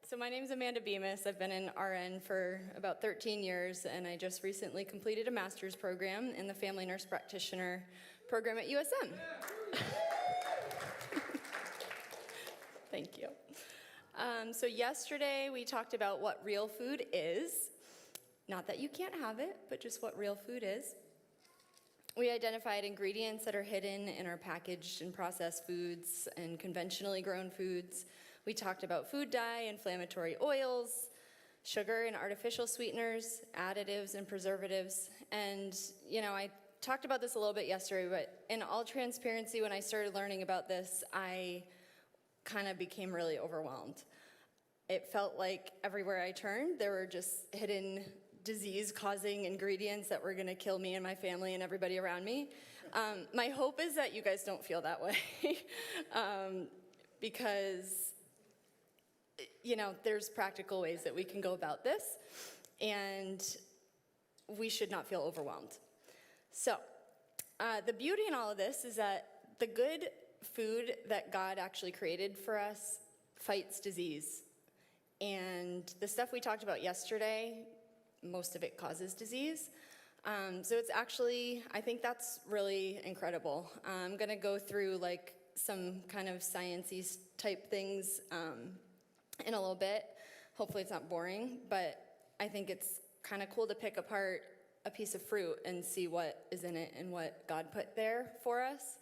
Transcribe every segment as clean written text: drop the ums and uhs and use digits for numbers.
So my name's Amanda Bemis. I've been an RN for about 13 years, and I just recently completed a master's program in the Family Nurse Practitioner program at USM. Thank you. So yesterday we talked about what real food is. Not that you can't have it, but just what real food is. We identified ingredients that are hidden in our packaged and processed foods and conventionally grown foods. We talked about food dye, inflammatory oils, sugar and artificial sweeteners, additives and preservatives. And, I talked about this a little bit yesterday, but in all transparency, when I started learning about this, I kind of became really overwhelmed. It felt like everywhere I turned, there were just hidden disease-causing ingredients that were going to kill me and my family and everybody around me. My hope is that you guys don't feel that way, because there's practical ways that we can go about this, and we should not feel overwhelmed. So, the beauty in all of this is that the good food that God actually created for us fights disease. And the stuff we talked about yesterday, most of it causes disease. So it's actually, I think that's really incredible. I'm going to go through some kind of science-y type things in a little bit. Hopefully it's not boring, but I think it's kind of cool to pick apart a piece of fruit and see what is in it and what God put there for us.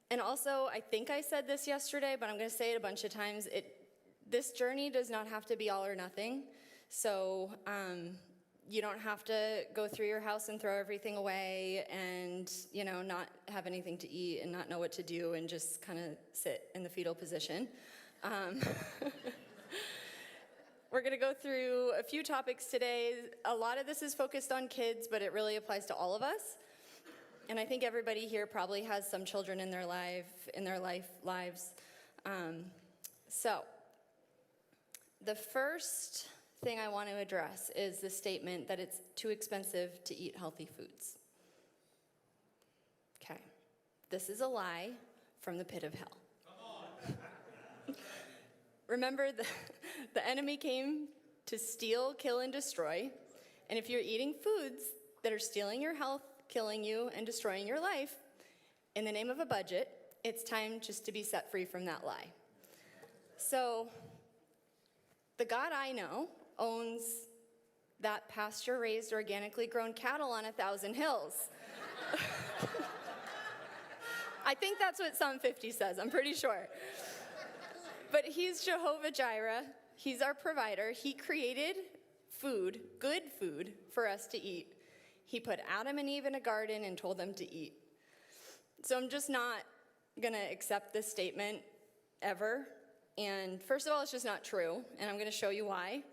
And also, I think I said this yesterday, but I'm going to say it a bunch of times. This journey does not have to be all or nothing. So you don't have to go through your house and throw everything away and, not have anything to eat and not know what to do and just kind of sit in the fetal position. We're going to go through a few topics today. A lot of this is focused on kids, but it really applies to all of us. And I think everybody here probably has some children in their lives. So the first thing I want to address is the statement that it's too expensive to eat healthy foods. Okay, this is a lie from the pit of hell. Come on. Remember, the enemy came to steal, kill, and destroy. And if you're eating foods that are stealing your health, killing you, and destroying your life, in the name of a budget, it's time just to be set free from that lie. So, the God I know owns that pasture-raised, organically grown cattle on 1,000 hills. I think that's what Psalm 50 says, I'm pretty sure. But he's Jehovah Jireh. He's our provider. He created food, good food, for us to eat. He put Adam and Eve in a garden and told them to eat. So I'm just not going to accept this statement ever. And first of all, it's just not true, and I'm going to show you why.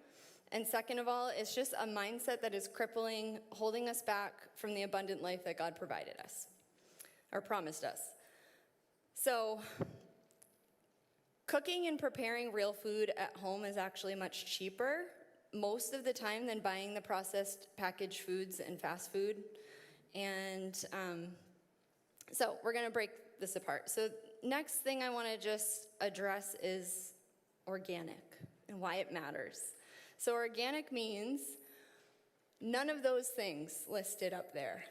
And second of all, it's just a mindset that is crippling, holding us back from the abundant life that God provided us, or promised us. So, cooking and preparing real food at home is actually much cheaper most of the time than buying the processed packaged foods and fast food. And so we're going to break this apart. So next thing I want to just address is organic and why it matters. So organic means none of those things listed up there.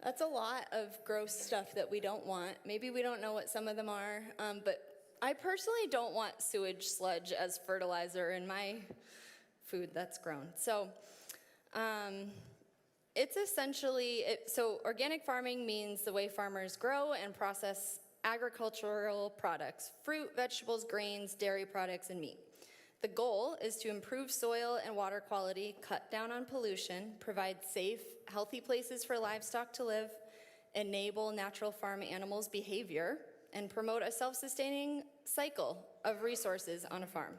That's a lot of gross stuff that we don't want. Maybe we don't know what some of them are, but I personally don't want sewage sludge as fertilizer in my food that's grown. So it's essentially, so organic farming means the way farmers grow and process agricultural products, fruit, vegetables, grains, dairy products, and meat. The goal is to improve soil and water quality, cut down on pollution, provide safe, healthy places for livestock to live, enable natural farm animals' behavior, and promote a self-sustaining cycle of resources on a farm.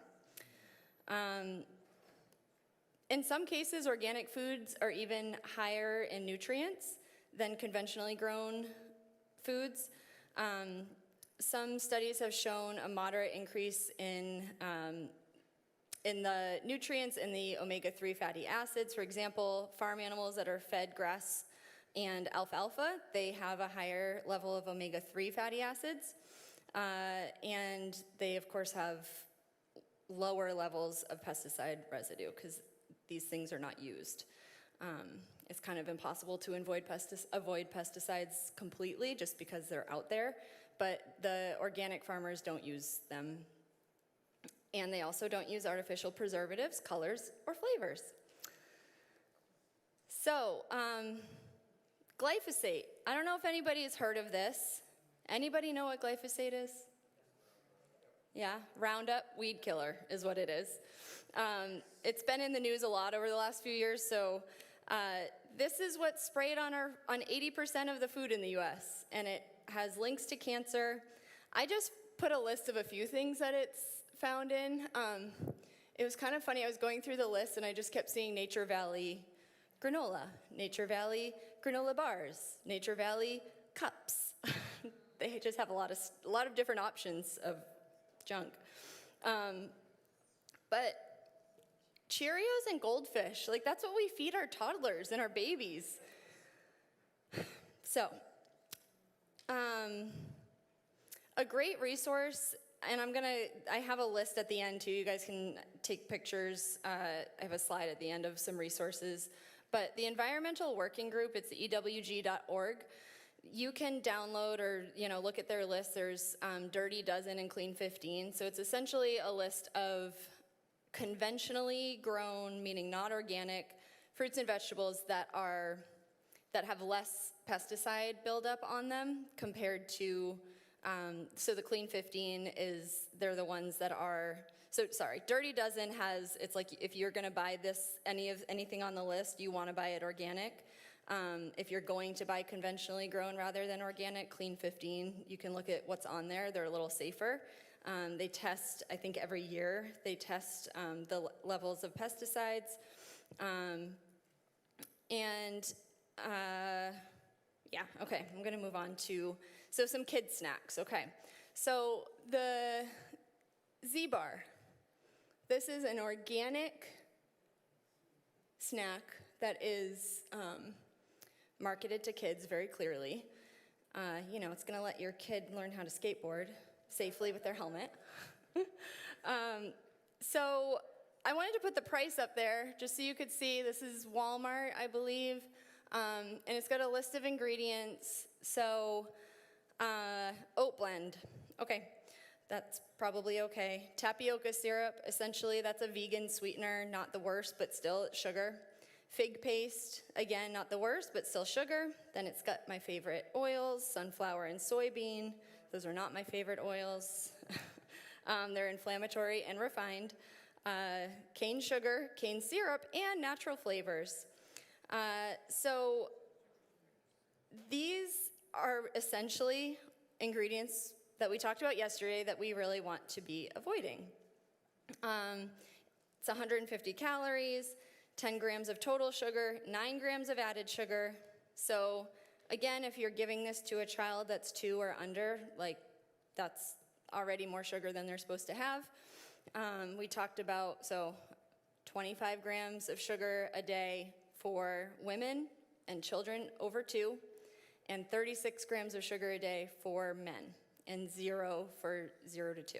In some cases, organic foods are even higher in nutrients than conventionally grown foods. Some studies have shown a moderate increase in the nutrients in the omega-3 fatty acids. For example, farm animals that are fed grass and alfalfa, they have a higher level of omega-3 fatty acids. And they, of course, have lower levels of pesticide residue because these things are not used. It's kind of impossible to avoid pesticides completely just because they're out there, but the organic farmers don't use them. And they also don't use artificial preservatives, colors, or flavors. So, glyphosate. I don't know if anybody has heard of this. Anybody know what glyphosate is? Yeah, Roundup weed killer is what it is. It's been in the news a lot over the last few years, so this is what's sprayed on 80% of the food in the U.S., and it has links to cancer. I just put a list of a few things that it's found in. It was kind of funny. I was going through the list, and I just kept seeing Nature Valley granola, Nature Valley granola bars, Nature Valley cups. They just have a lot of different options of junk. But Cheerios and Goldfish, like that's what we feed our toddlers and our babies. So, a great resource, and I have a list at the end too. You guys can take pictures. I have a slide at the end of some resources. But the Environmental Working Group, it's ewg.org. You can download or look at their list. There's Dirty Dozen and Clean 15. So it's essentially a list of conventionally grown, meaning not organic, fruits and vegetables that have less pesticide buildup on them compared to. So the Clean 15 they're the ones that are. So sorry, Dirty Dozen it's like if you're going to buy anything on the list, you want to buy it organic. If you're going to buy conventionally grown rather than organic, Clean 15, you can look at what's on there. They're a little safer. They test, I think every year, they test the levels of pesticides. Okay, I'm going to move on to, some kid snacks, okay. So the Z-Bar, this is an organic snack that is marketed to kids very clearly. It's going to let your kid learn how to skateboard safely with their helmet. So I wanted to put the price up there just so you could see. This is Walmart, I believe, and it's got a list of ingredients. So oat blend, okay, that's probably okay. Tapioca syrup, essentially that's a vegan sweetener, not the worst, but still it's sugar. Fig paste, again, not the worst, but still sugar. Then it's got my favorite oils, sunflower and soybean. Those are not my favorite oils. They're inflammatory and refined. Cane sugar, cane syrup, and natural flavors. So these are essentially ingredients that we talked about yesterday that we really want to be avoiding. It's 150 calories, 10 grams of total sugar, 9 grams of added sugar. So again, if you're giving this to a child that's 2 or under, that's already more sugar than they're supposed to have. We talked about, 25 grams of sugar a day for women and children over 2, and 36 grams of sugar a day for men, and 0 for 0 to 2.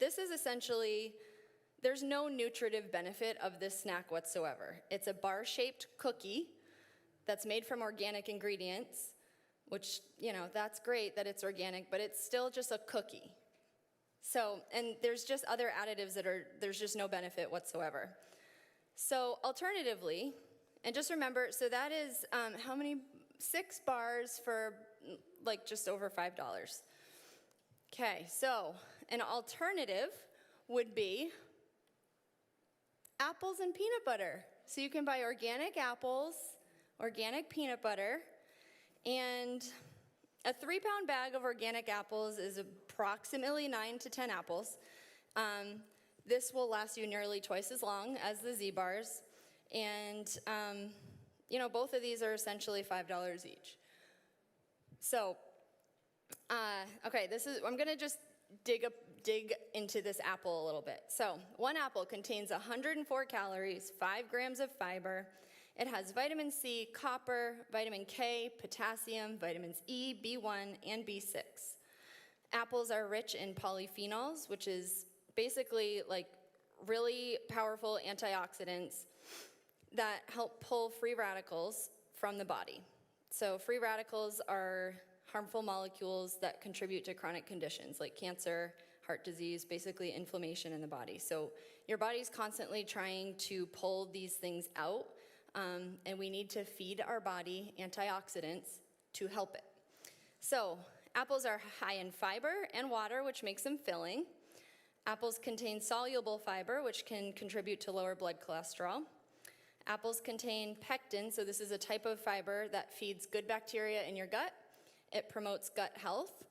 This is essentially, there's no nutritive benefit of this snack whatsoever. It's a bar-shaped cookie that's made from organic ingredients, which, that's great that it's organic, but it's still just a cookie. So, and there's just other additives there's just no benefit whatsoever. So, alternatively, and just remember, so that is how many? 6 bars for just over $5. Okay, so an alternative would be apples and peanut butter. So you can buy organic apples, organic peanut butter, and a 3-pound bag of organic apples is approximately 9 to 10 apples. This will last you nearly twice as long as the Z-Bars. And, both of these are essentially $5 each. So, okay, I'm going to just dig into this apple a little bit. So, one apple contains 104 calories, 5 grams of fiber, It has vitamin C, copper, vitamin K, potassium, vitamins E, B1, and B6. Apples are rich in polyphenols, which is basically like really powerful antioxidants that help pull free radicals from the body. So free radicals are harmful molecules that contribute to chronic conditions like cancer, heart disease, basically inflammation in the body. So your body's constantly trying to pull these things out, and we need to feed our body antioxidants to help it. So apples are high in fiber and water, which makes them filling. Apples contain soluble fiber, which can contribute to lower blood cholesterol. Apples contain pectin, so this is a type of fiber that feeds good bacteria in your gut. It promotes gut health.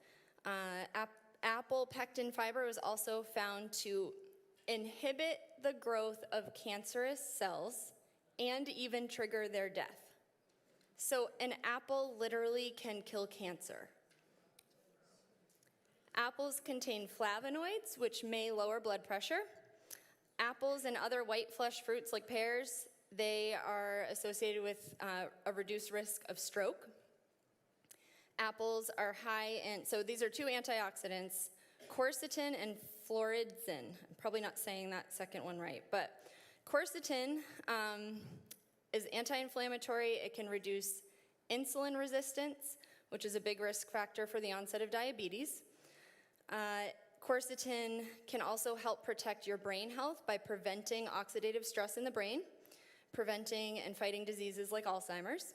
Apple pectin fiber was also found to inhibit the growth of cancerous cells and even trigger their death. So an apple literally can kill cancer. Apples contain flavonoids, which may lower blood pressure. Apples and other white flesh fruits like pears, they are associated with a reduced risk of stroke. Apples are high in, so these are two antioxidants, quercetin and floridin. I'm probably not saying that second one right, but quercetin is anti-inflammatory. It can reduce insulin resistance, which is a big risk factor for the onset of diabetes. Quercetin can also help protect your brain health by preventing oxidative stress in the brain, preventing and fighting diseases like Alzheimer's.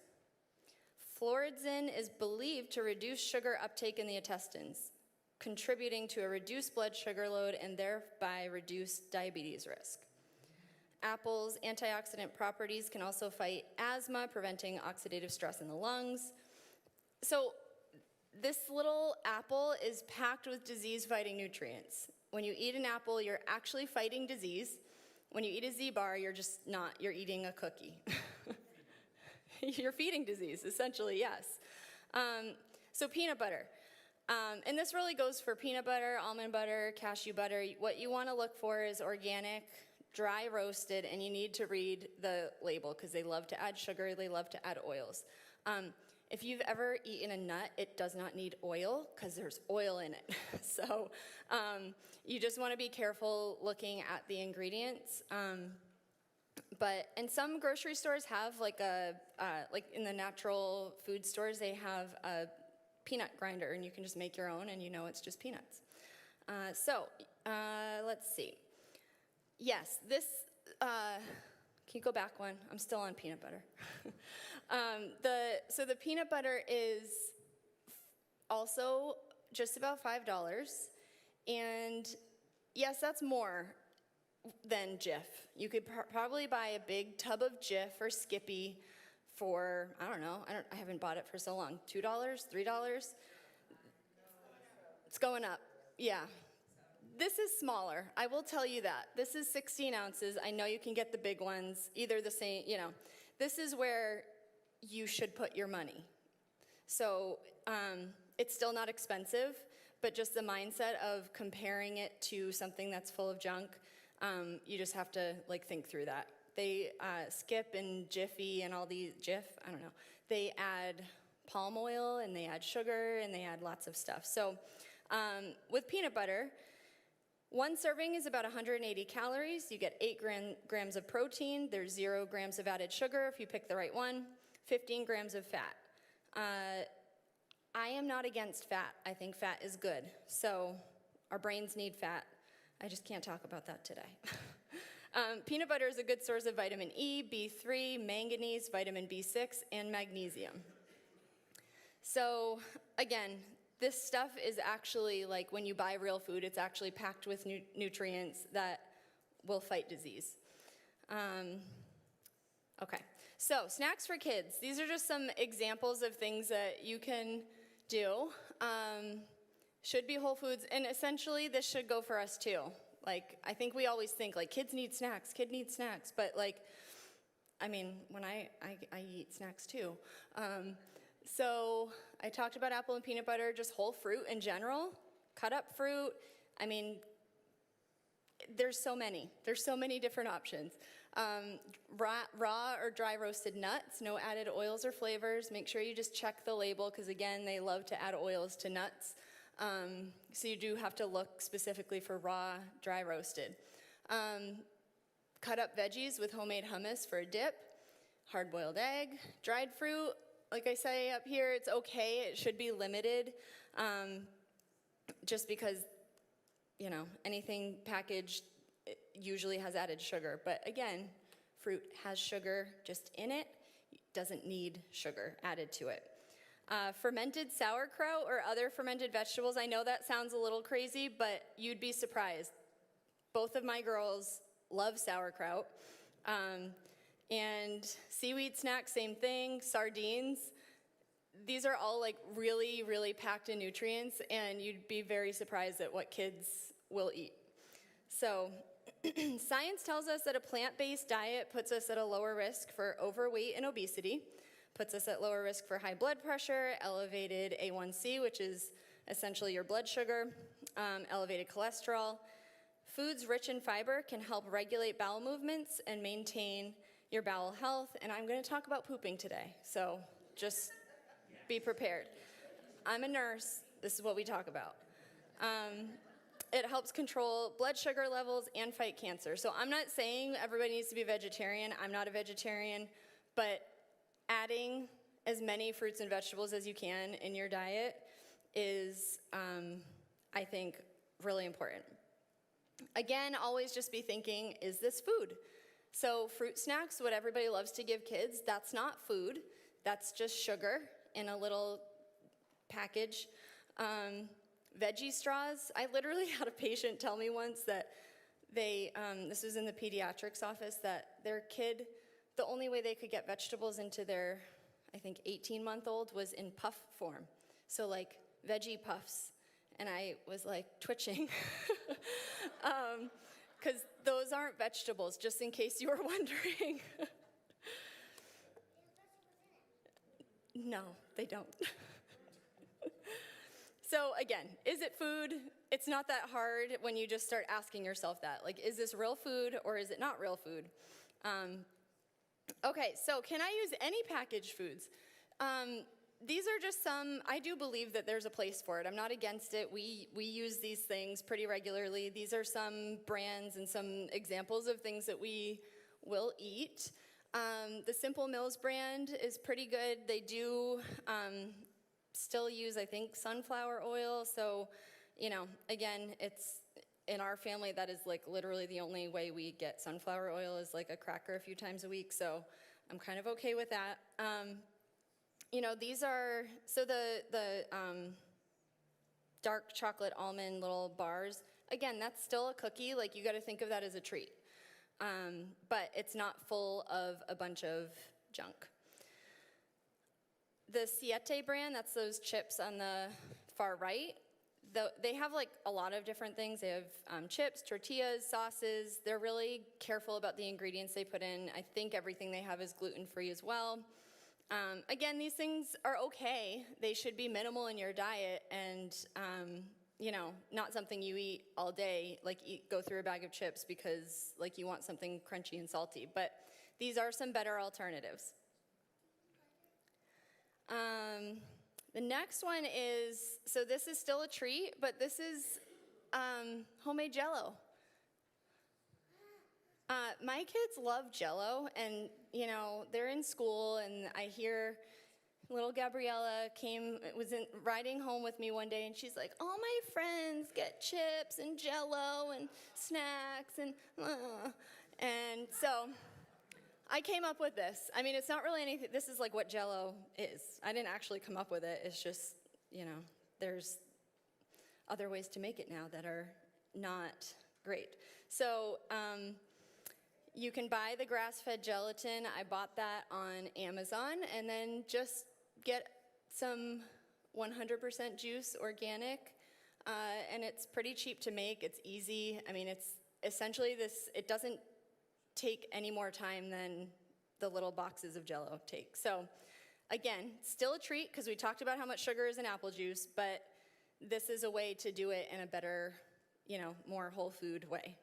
Floridin is believed to reduce sugar uptake in the intestines, contributing to a reduced blood sugar load and thereby reduced diabetes risk. Apple's antioxidant properties can also fight asthma, preventing oxidative stress in the lungs. So this little apple is packed with disease-fighting nutrients. When you eat an apple, you're actually fighting disease. When you eat a Z-bar, you're just not, you're eating a cookie. You're feeding disease, essentially, yes. So peanut butter. And this really goes for peanut butter, almond butter, cashew butter. What you want to look for is organic, dry roasted, and you need to read the label because they love to add sugar, they love to add oils. If you've ever eaten a nut, it does not need oil because there's oil in it. So you just want to be careful looking at the ingredients. And some grocery stores have like in the natural food stores, they have a peanut grinder and you can just make your own and you know it's just peanuts. Let's see. Yes, this, can you go back one? I'm still on peanut butter. So the peanut butter is also just about $5. And yes, that's more than Jif. You could probably buy a big tub of Jif or Skippy for, I don't know, I haven't bought it for so long, $2, $3? It's going up, yeah. This is smaller, I will tell you that. This is 16 ounces. I know you can get the big ones, either the same, you know. This is where you should put your money. So it's still not expensive, but just the mindset of comparing it to something that's full of junk, you just have to think through that. They Skip and Jiffy and all these, Jif, I don't know, they add palm oil and they add sugar and they add lots of stuff. So with peanut butter, one serving is about 180 calories. You get 8 grams of protein. There's 0 grams of added sugar if you pick the right one, 15 grams of fat. I am not against fat. I think fat is good. So our brains need fat. I just can't talk about that today. Peanut butter is a good source of vitamin E, B3, manganese, vitamin B6, and magnesium. So again, this stuff is actually, when you buy real food, it's actually packed with nutrients that will fight disease. Okay, so snacks for kids. These are just some examples of things that you can do. Should be whole foods, and essentially this should go for us too. I think we always think, kids need snacks, but when I eat snacks too. So I talked about apple and peanut butter, just whole fruit in general, cut up fruit. There's so many different options. Raw or dry roasted nuts, no added oils or flavors. Make sure you just check the label because, again, they love to add oils to nuts. So you do have to look specifically for raw, dry roasted. Cut up veggies with homemade hummus for a dip. Hard-boiled egg. Dried fruit, like I say up here, it's okay. It should be limited just because, anything packaged usually has added sugar. But again, fruit has sugar just in it. It doesn't need sugar added to it. Fermented sauerkraut or other fermented vegetables. I know that sounds a little crazy, but you'd be surprised. Both of my girls love sauerkraut. And seaweed snacks, same thing. Sardines. These are all like really, really packed in nutrients, and you'd be very surprised at what kids will eat. So science tells us that a plant-based diet puts us at a lower risk for overweight and obesity, puts us at lower risk for high blood pressure, elevated A1C, which is essentially your blood sugar, elevated cholesterol. Foods rich in fiber can help regulate bowel movements and maintain your bowel health, and I'm going to talk about pooping today, so just be prepared. I'm a nurse. This is what we talk about. It helps control blood sugar levels and fight cancer. So I'm not saying everybody needs to be vegetarian. I'm not a vegetarian, but adding as many fruits and vegetables as you can in your diet is, I think, really important. Again, always just be thinking, is this food? So fruit snacks, what everybody loves to give kids, that's not food. That's just sugar in a little package. Veggie straws. I literally had a patient tell me once that this was in the pediatrics office, that their kid, the only way they could get vegetables into their, I think, 18-month-old was in puff form. So like veggie puffs. And I was like twitching. Because those aren't vegetables, just in case you were wondering. No, they don't. So again, is it food? It's not that hard when you just start asking yourself that. Like, is this real food or is it not real food? Okay, so can I use any packaged foods? These are just some, I do believe that there's a place for it. I'm not against it. We use these things pretty regularly. These are some brands and some examples of things that we will eat. The Simple Mills brand is pretty good. They do still use, I think, sunflower oil. So, again, it's in our family, that is like literally the only way we get sunflower oil is like a cracker a few times a week. So I'm kind of okay with that. These are, so the dark chocolate almond little bars, again, that's still a cookie. Like, you got to think of that as a treat. But it's not full of a bunch of junk. The Siete brand, that's those chips on the far right. They have like a lot of different things. They have chips, tortillas, sauces. They're really careful about the ingredients they put in. I think everything they have is gluten-free as well. Again, these things are okay. They should be minimal in your diet and, not something you eat all day, like go through a bag of chips because like you want something crunchy and salty. But these are some better alternatives. The next one is, so this is still a treat, but this is homemade Jell-O. My kids love Jell-O, and, they're in school, and I hear little Gabriella was riding home with me one day, and she's like, all my friends get chips and Jell-O and snacks, and so I came up with this. I mean, it's not really anything. This is like what Jell-O is. I didn't actually come up with it. It's just, there's other ways to make it now that are not great. So you can buy the grass-fed gelatin. I bought that on Amazon, and then just get some 100% juice organic, and it's pretty cheap to make. It's easy. I mean, it's essentially this. It doesn't take any more time than the little boxes of Jell-O take. So again, still a treat because we talked about how much sugar is in apple juice, but this is a way to do it in a better, more whole food way.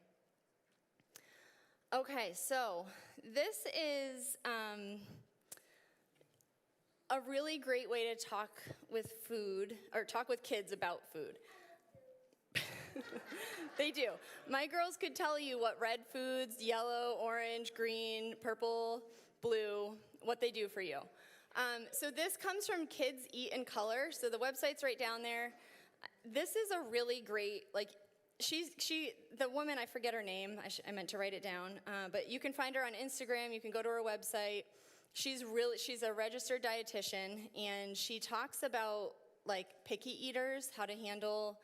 Okay, so this is a really great way to talk with food, or talk with kids about food. They do. My girls could tell you what red foods, yellow, orange, green, purple, blue, what they do for you. So this comes from Kids Eat in Color. So the website's right down there. This is a really great, like, the woman, I forget her name. I meant to write it down. But you can find her on Instagram. You can go to her website. She's a registered dietitian, and she talks about, like, picky eaters, how to handle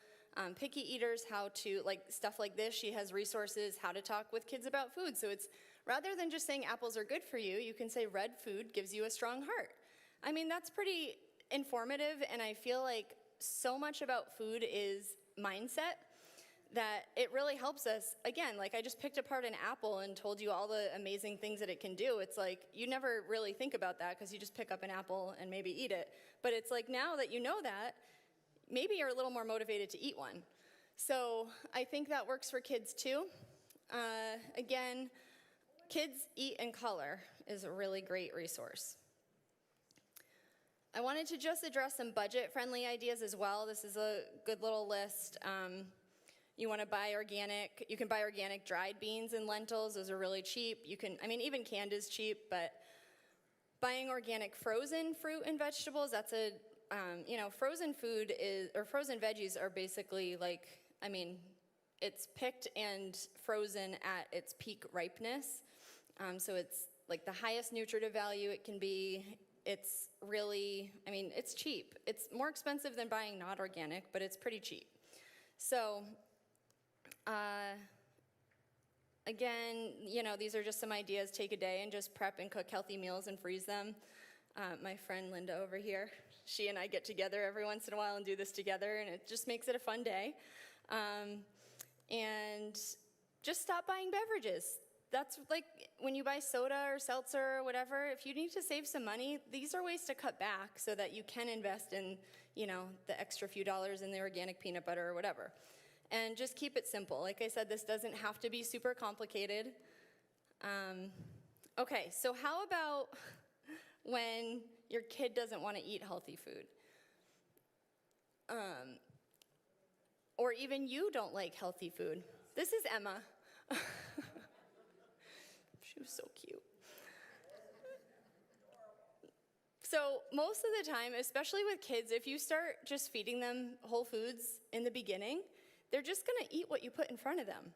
picky eaters, how to, like, stuff like this. She has resources, how to talk with kids about food. So it's, rather than just saying apples are good for you, you can say red food gives you a strong heart. I mean, that's pretty informative, and I feel like so much about food is mindset that it really helps us. Again, like, I just picked apart an apple and told you all the amazing things that it can do. It's like, you never really think about that because you just pick up an apple and maybe eat it. But it's like, now that you know that, maybe you're a little more motivated to eat one. So I think that works for kids too. Again, Kids Eat in Color is a really great resource. I wanted to just address some budget-friendly ideas as well. This is a good little list. You want to buy organic. You can buy organic dried beans and lentils. Those are really cheap. Even canned is cheap, but buying organic frozen fruit and vegetables, that's frozen food or frozen veggies are basically like, it's picked and frozen at its peak ripeness. So it's like the highest nutritive value it can be. It's really, it's cheap. It's more expensive than buying not organic, but it's pretty cheap. So, again, these are just some ideas. Take a day and just prep and cook healthy meals and freeze them. My friend Linda over here, she and I get together every once in a while and do this together, and it just makes it a fun day. And just stop buying beverages. That's like when you buy soda or seltzer or whatever, if you need to save some money, these are ways to cut back so that you can invest in, the extra few dollars in the organic peanut butter or whatever. And just keep it simple. Like I said, this doesn't have to be super complicated. Okay, so how about when your kid doesn't want to eat healthy food? Or even you don't like healthy food. This is Emma. She was so cute. So most of the time, especially with kids, if you start just feeding them whole foods in the beginning, they're just going to eat what you put in front of them.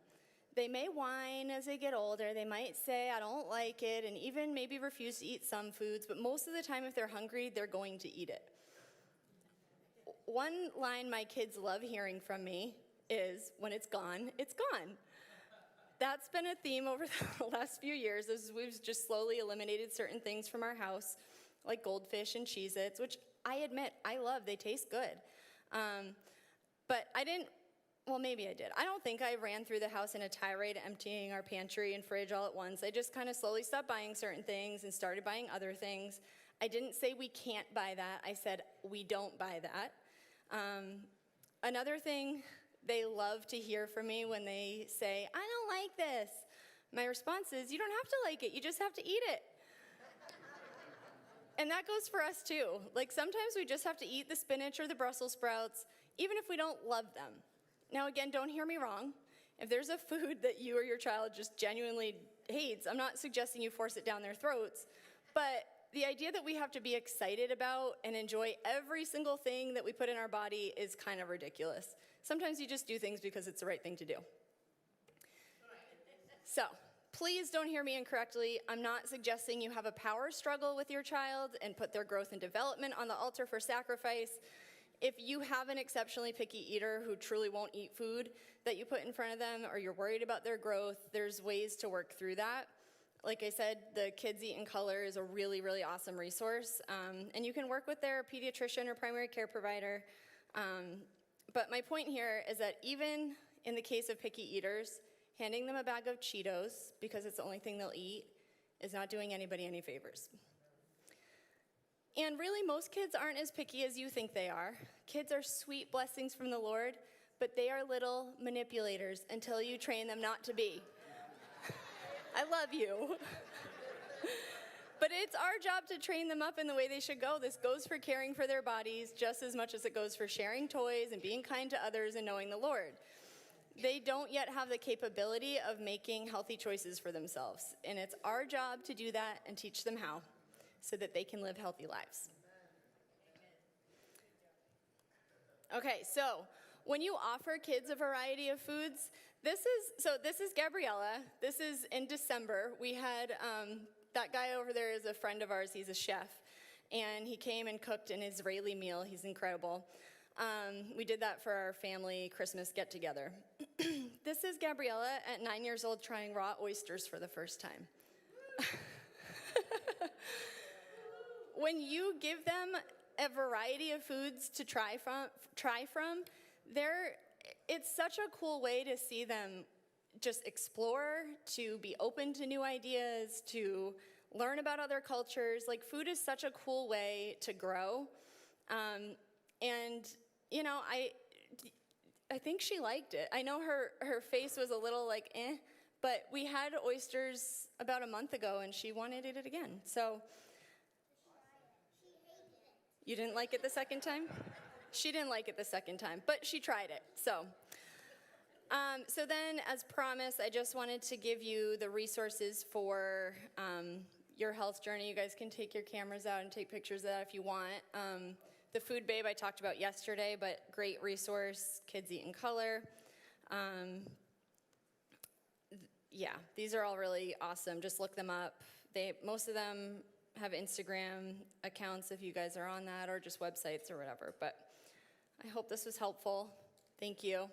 They may whine as they get older. They might say, I don't like it, and even maybe refuse to eat some foods. But most of the time, if they're hungry, they're going to eat it. One line my kids love hearing from me is, when it's gone, it's gone. That's been a theme over the last few years, as we've just slowly eliminated certain things from our house, like goldfish and Cheez-Its, which I admit I love. They taste good. But I didn't, well, maybe I did. I don't think I ran through the house in a tirade emptying our pantry and fridge all at once. I just kind of slowly stopped buying certain things and started buying other things. I didn't say we can't buy that. I said we don't buy that. Another thing they love to hear from me when they say, I don't like this. My response is, you don't have to like it. You just have to eat it. And that goes for us too. Like, sometimes we just have to eat the spinach or the Brussels sprouts, even if we don't love them. Now, again, don't hear me wrong. If there's a food that you or your child just genuinely hates, I'm not suggesting you force it down their throats. But the idea that we have to be excited about and enjoy every single thing that we put in our body is kind of ridiculous. Sometimes you just do things because it's the right thing to do. So, please don't hear me incorrectly. I'm not suggesting you have a power struggle with your child and put their growth and development on the altar for sacrifice. If you have an exceptionally picky eater who truly won't eat food that you put in front of them, or you're worried about their growth, there's ways to work through that. Like I said, the Kids Eat in Color is a really, really awesome resource. And you can work with their pediatrician or primary care provider. But my point here is that even in the case of picky eaters, handing them a bag of Cheetos, because it's the only thing they'll eat, is not doing anybody any favors. And really, most kids aren't as picky as you think they are. Kids are sweet blessings from the Lord, but they are little manipulators until you train them not to be. I love you. But it's our job to train them up in the way they should go. This goes for caring for their bodies just as much as it goes for sharing toys and being kind to others and knowing the Lord. They don't yet have the capability of making healthy choices for themselves. And it's our job to do that and teach them how so that they can live healthy lives. Okay, so when you offer kids a variety of foods, this is Gabriella. This is in December. We had that guy over there is a friend of ours. He's a chef, and he came and cooked an Israeli meal. He's incredible. We did that for our family Christmas get-together. This is Gabriella at 9 years old trying raw oysters for the first time. When you give them a variety of foods to try from, it's such a cool way to see them just explore, to be open to new ideas, to learn about other cultures. Like, food is such a cool way to grow. And, you know, I think she liked it. I know her face was a little like, but we had oysters about a month ago, and she wanted it again. So, you didn't like it the second time? She didn't like it the second time, but she tried it. So then, as promised, I just wanted to give you the resources for your health journey. You guys can take your cameras out and take pictures of that if you want. The Food Babe I talked about yesterday, but great resource, Kids Eat in Color. Yeah, these are all really awesome. Just look them up. Most of them have Instagram accounts if you guys are on that, or just websites or whatever. But I hope this was helpful. Thank you.